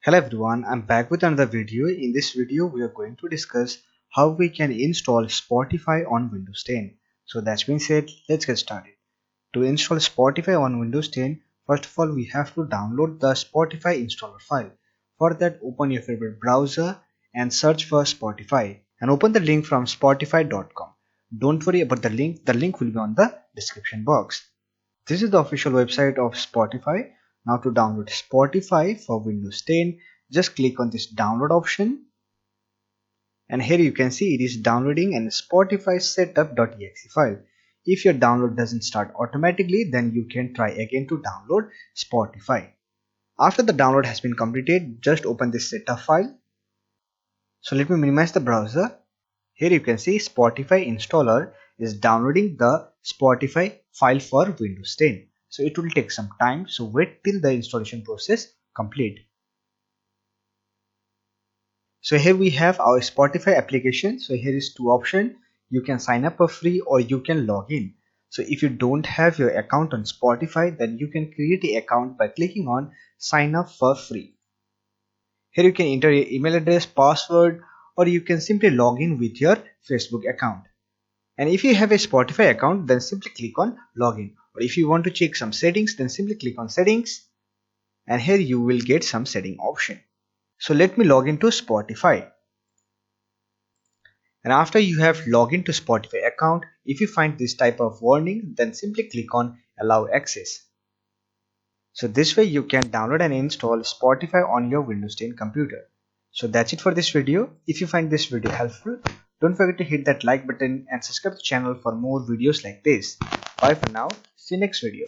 Hello everyone, I'm back with another video. In this video, we are going to discuss how we can install Spotify on Windows 10. So that's been said, let's get started. To install Spotify on Windows 10, first of all, we have to download the Spotify installer file. For that, open your favorite browser and search for Spotify and open the link from spotify.com. Don't worry about the link will be on the description box. This is the official website of Spotify. Now to download Spotify for Windows 10, just click on this download option. And here you can see it is downloading an Spotify setup.exe file. If your download doesn't start automatically, then you can try again to download Spotify. After the download has been completed, just open this setup file. So let me minimize the browser. Here you can see Spotify installer is downloading the Spotify file for Windows 10. So it will take some time, so wait till the installation process complete. So here we have our Spotify application. So here is two options. You can sign up for free or you can log in. So if you don't have your account on Spotify, then you can create an account by clicking on sign up for free. Here you can enter your email address, password, or you can simply log in with your Facebook account. And if you have a Spotify account, then simply click on login. Or if you want to check some settings, then simply click on settings. And here you will get some setting option. So let me log into Spotify. And after you have logged into Spotify account, if you find this type of warning, then simply click on allow access. So this way you can download and install Spotify on your Windows 10 computer. So that's it for this video. If you find this video helpful, don't forget to hit that like button and subscribe to the channel for more videos like this. Bye for now. See you next video.